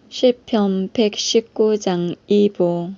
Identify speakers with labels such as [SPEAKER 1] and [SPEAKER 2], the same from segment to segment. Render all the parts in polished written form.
[SPEAKER 1] 시편 119장 2부.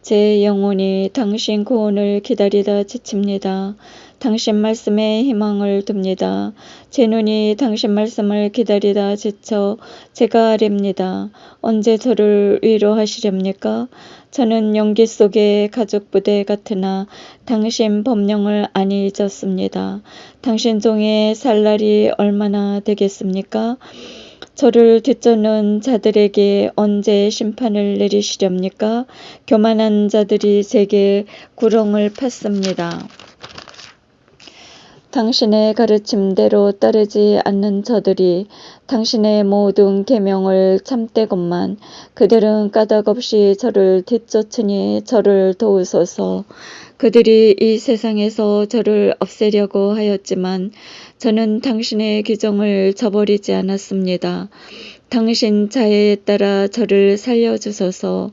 [SPEAKER 1] 제 영혼이 당신 구원을 기다리다 지칩니다. 당신 말씀에 희망을 둡니다. 제 눈이 당신 말씀을 기다리다 지쳐 제가 아렵니다. 언제 저를 위로하시렵니까? 저는 연기 속의 가죽 부대 같으나 당신 법령을 안 잊었습니다. 당신 종의 살 날이 얼마나 되겠습니까? 저를 뒤쫓는 자들에게 언제 심판을 내리시렵니까? 교만한 자들이 제게 구렁을 팠습니다. 당신의 가르침대로 따르지 않는 저들이 당신의 모든 계명을 참되건만 그들은 까닭없이 저를 뒤쫓으니 저를 도우소서. 그들이 이 세상에서 저를 없애려고 하였지만 저는 당신의 규정을 저버리지 않았습니다. 당신 자애에 따라 저를 살려주소서.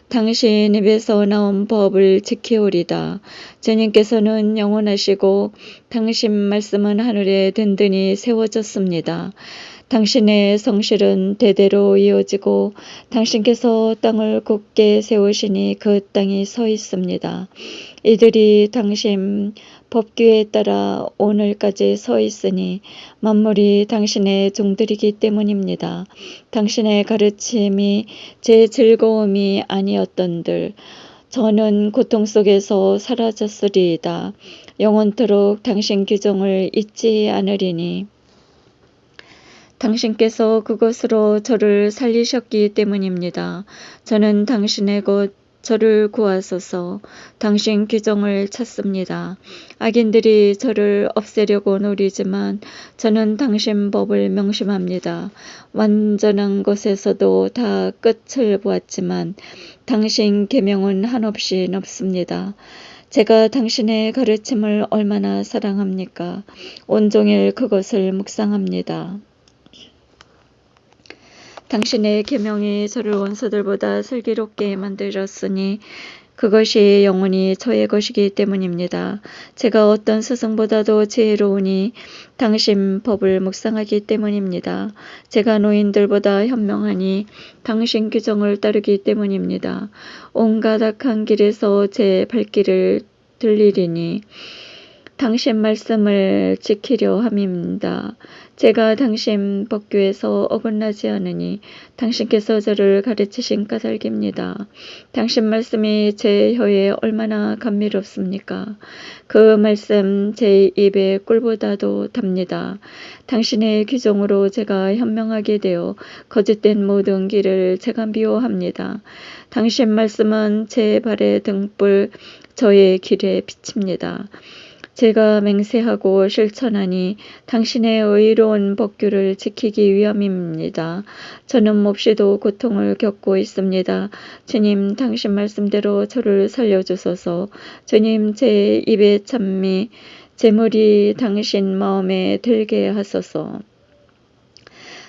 [SPEAKER 1] 당신 입에서 나온 법을 지키오리다. 주님께서는 영원하시고 당신 말씀은 하늘에 든든히 세워졌습니다. 당신의 성실은 대대로 이어지고 당신께서 땅을 굳게 세우시니 그 땅이 서 있습니다. 이들이 당신 법규에 따라 오늘까지 서 있으니 만물이 당신의 종들이기 때문입니다. 당신의 가르침이 제 즐거움이 아니었던들 저는 고통 속에서 사라졌으리이다. 영원토록 당신 규정을 잊지 않으리니 당신께서 그것으로 저를 살리셨기 때문입니다. 저는 당신의 것 저를 구하소서. 당신 규정을 찾습니다. 악인들이 저를 없애려고 노리지만 저는 당신 법을 명심합니다. 완전한 것에서도 다 끝을 보았지만 당신 계명은 한없이 높습니다. 제가 당신의 가르침을 얼마나 사랑합니까? 온종일 그것을 묵상합니다. 당신의 계명이 저를 원수들보다 슬기롭게 만들었으니 그것이 영원히 저의 것이기 때문입니다. 제가 어떤 스승보다도 지혜로우니 당신 법을 묵상하기 때문입니다. 제가 노인들보다 현명하니 당신 규정을 따르기 때문입니다. 온갖 악한 길에서 제 발길을 들리리니 당신 말씀을 지키려 함입니다. 제가 당신 법규에서 어긋나지 않으니 당신께서 저를 가르치신 까닭입니다. 당신 말씀이 제 혀에 얼마나 감미롭습니까? 그 말씀 제 입에 꿀보다도 답니다. 당신의 규정으로 제가 현명하게 되어 거짓된 모든 길을 제가 미워합니다. 당신 말씀은 제 발의 등불, 저의 길에 비칩니다. 제가 맹세하고 실천하니 당신의 의로운 법규를 지키기 위함입니다. 저는 몹시도 고통을 겪고 있습니다. 주님, 당신 말씀대로 저를 살려주소서. 주님, 제 입의 찬미, 재물이 당신 마음에 들게 하소서.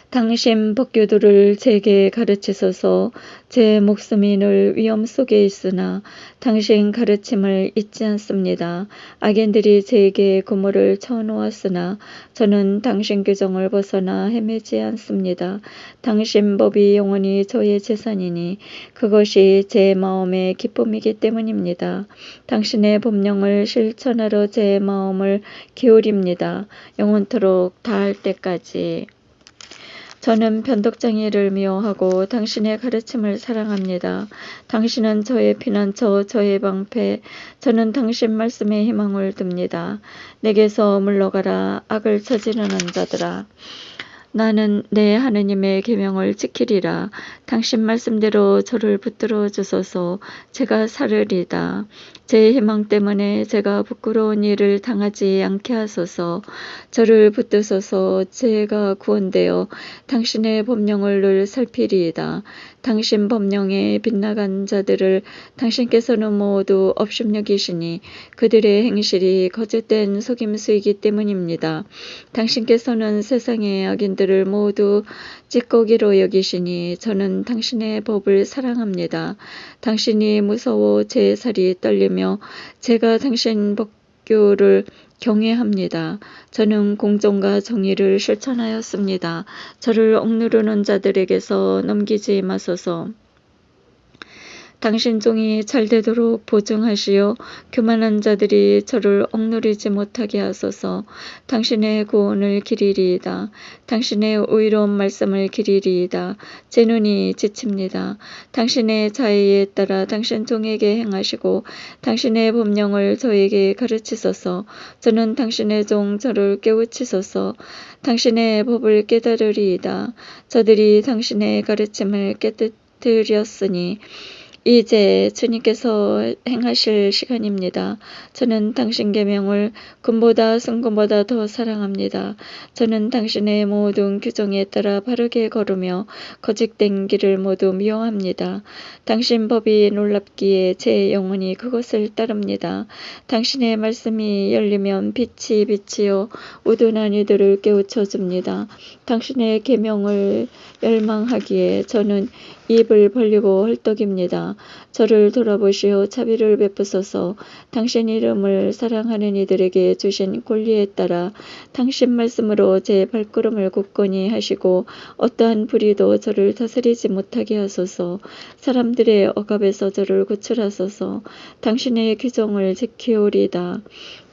[SPEAKER 1] 당신 법규들을 제게 가르치소서. 제 목숨이 늘 위험 속에 있으나 당신 가르침을 잊지 않습니다. 악인들이 제게 고모를 쳐놓았으나 저는 당신 규정을 벗어나 헤매지 않습니다. 당신 법이 영원히 저의 재산이니 그것이 제 마음의 기쁨이기 때문입니다. 당신의 법령을 실천하러 제 마음을 기울입니다. 영원토록 다할 때까지. 저는 변덕장애를 미워하고 당신의 가르침을 사랑합니다. 당신은 저의 피난처, 저의 방패, 저는 당신 말씀에 희망을 둡니다. 내게서 물러가라, 악을 저지르는 자들아. 나는 내 하느님의 계명을 지키리라. 당신 말씀대로 저를 붙들어 주소서. 제가 살으리다. 제 희망 때문에 제가 부끄러운 일을 당하지 않게 하소서. 저를 붙드소서. 제가 구원되어 당신의 법령을 늘 살피리이다. 당신 법령에 빗나간 자들을 당신께서는 모두 업신여기시니 그들의 행실이 거짓된 속임수이기 때문입니다. 당신께서는 세상의 악인들을 모두 찌꺼기로 여기시니 저는 당신의 법을 사랑합니다. 당신이 무서워 제 살이 떨리며 제가 당신 법규를 경외합니다. 저는 공정과 정의를 실천하였습니다. 저를 억누르는 자들에게서 넘기지 마소서. 당신 종이 잘되도록 보증하시어 교만한 자들이 저를 억누르지 못하게 하소서. 당신의 구원을 기리리이다. 당신의 의로운 말씀을 기리리이다. 제 눈이 지칩니다. 당신의 자애에 따라 당신 종에게 행하시고 당신의 법령을 저에게 가르치소서. 저는 당신의 종 저를 깨우치소서. 당신의 법을 깨달으리이다. 저들이 당신의 가르침을 깨뜨렸으니 이제 주님께서 행하실 시간입니다. 저는 당신 계명을 금보다 승금보다 더 사랑합니다. 저는 당신의 모든 규정에 따라 바르게 걸으며 거짓된 길을 모두 미워합니다. 당신 법이 놀랍기에 제 영혼이 그것을 따릅니다. 당신의 말씀이 열리면 빛이 비치어 우둔한 이들을 깨우쳐줍니다. 당신의 계명을 열망하기에 저는 입을 벌리고 헐떡입니다. 저를 돌아보시어 자비를 베푸소서. 당신 이름을 사랑하는 이들에게 주신 권리에 따라 당신 말씀으로 제 발걸음을 굳건히 하시고 어떠한 불의도 저를 다스리지 못하게 하소서. 사람들의 억압에서 저를 구출하소서. 당신의 규정을 지키오리다.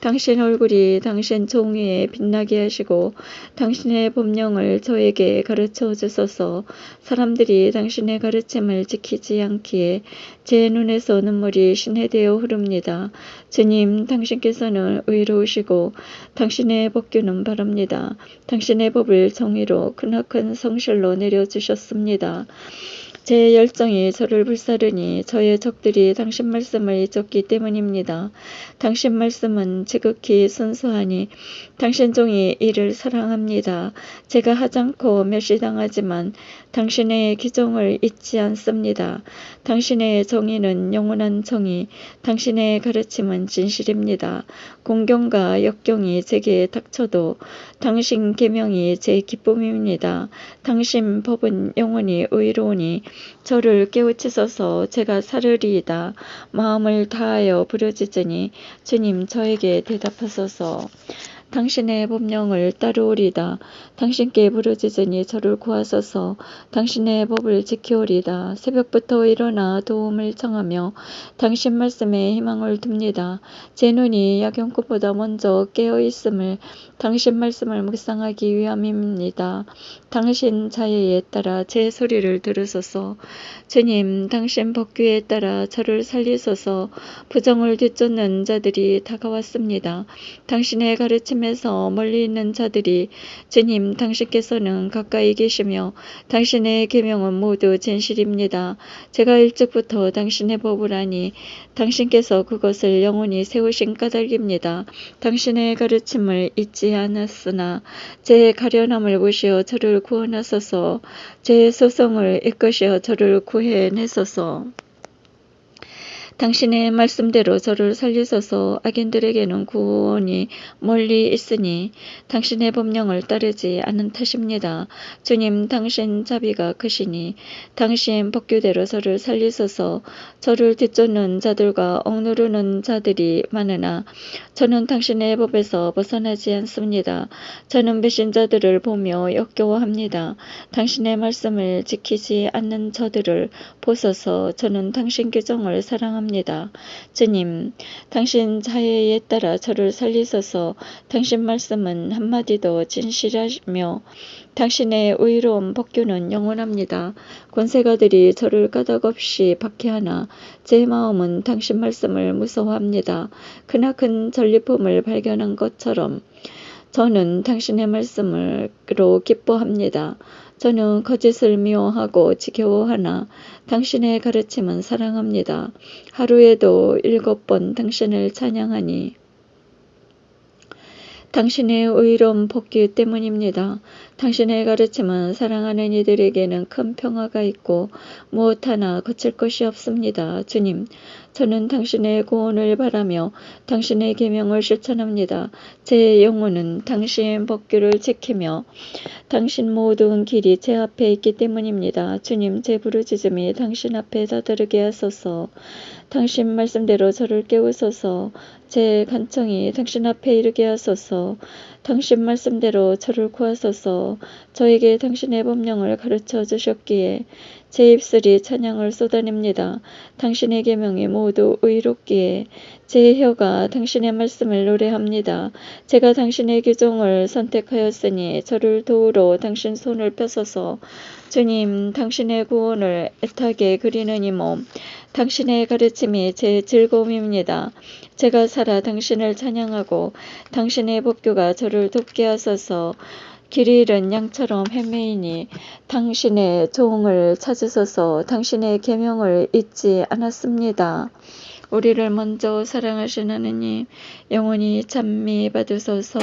[SPEAKER 1] 당신 얼굴이 당신 종 위에 빛나게 하시고 당신의 법령을 저에게 가르쳐 주소서. 사람들이 당신의 가르침을 지키지 않기에 제 눈에서 눈물이 신해되어 흐릅니다. 주님, 당신께서는 의로우시고 당신의 법규는 바랍니다. 당신의 법을 정의로 크나큰 성실로 내려주셨습니다. 제 열정이 저를 불사르니 저의 적들이 당신 말씀을 잊었기 때문입니다. 당신 말씀은 지극히 순수하니 당신 종이 이를 사랑합니다. 제가 하찮고 멸시당하지만 당신의 규정을 잊지 않습니다. 당신의 정의는 영원한 정의, 당신의 가르침은 진실입니다. 공경과 역경이 제게 닥쳐도 당신 계명이 제 기쁨입니다. 당신 법은 영원히 의로우니 저를 깨우치소서. 제가 살으리이다. 마음을 다하여 부르짖으니 주님 저에게 대답하소서. 당신의 법령을 따르오리다. 당신께 부르짖으니 저를 구하소서. 당신의 법을 지키오리다. 새벽부터 일어나 도움을 청하며 당신 말씀에 희망을 둡니다. 제 눈이 야경꽃보다 먼저 깨어있음을 당신 말씀을 묵상하기 위함입니다. 당신 자애에 따라 제 소리를 들으소서. 주님, 당신 법규에 따라 저를 살리소서. 부정을 뒤쫓는 자들이 다가왔습니다. 당신의 가르침에서 멀리 있는 자들이 주님, 당신께서는 가까이 계시며 당신의 계명은 모두 진실입니다. 제가 일찍부터 당신의 법을 아니 당신께서 그것을 영원히 세우신 까닭입니다. 당신의 가르침을 잊지 않았으나 제 가련함을 보시어 저를 구원하소서. 제 소송을 이끄시어 저를 구해내소서. 당신의 말씀대로 저를 살리소서. 악인들에게는 구원이 멀리 있으니 당신의 법령을 따르지 않은 탓입니다. 주님, 당신 자비가 크시니 당신 법규대로 저를 살리소서. 저를 뒤쫓는 자들과 억누르는 자들이 많으나 저는 당신의 법에서 벗어나지 않습니다. 저는 배신자들을 보며 역겨워합니다. 당신의 말씀을 지키지 않는 저들을 보소서. 저는 당신 규정을 사랑합니다. 주님, 당신 자애에 따라 저를 살리소서. 당신 말씀은 한마디도 진실하며 당신의 의로운 법규는 영원합니다. 권세가들이 저를 까닭없이 박해하나 제 마음은 당신 말씀을 무서워합니다. 크나큰 전리품을 발견한 것처럼 저는 당신의 말씀으로 기뻐합니다. 저는 거짓을 미워하고 지겨워하나 당신의 가르침은 사랑합니다. 하루에도 7번 당신을 찬양하니 당신의 의로운 법규 때문입니다. 당신의 가르침은 사랑하는 이들에게는 큰 평화가 있고 무엇 하나 거칠 것이 없습니다. 주님, 저는 당신의 구원을 바라며 당신의 계명을 실천합니다. 제 영혼은 당신 법규를 지키며 당신 모든 길이 제 앞에 있기 때문입니다. 주님, 제 부르짖음이 당신 앞에 다다르게 하소서. 당신 말씀대로 저를 깨우소서. 제 간청이 당신 앞에 이르게 하소서. 당신 말씀대로 저를 구하소서. 저에게 당신의 법령을 가르쳐 주셨기에 제 입술이 찬양을 쏟아냅니다. 당신의 계명이 모두 의롭기에 제 혀가 당신의 말씀을 노래합니다. 제가 당신의 규정을 선택하였으니 저를 도우러 당신 손을 펴소서. 주님, 당신의 구원을 애타게 그리는 이 몸, 당신의 가르침이 제 즐거움입니다. 제가 살아 당신을 찬양하고 당신의 법규가 저를 돕게 하소서. 길을 잃은 양처럼 헤매이니 당신의 종을 찾으소서. 당신의 계명을 잊지 않았습니다. 우리를 먼저 사랑하신 하느님, 영원히 찬미 받으소서.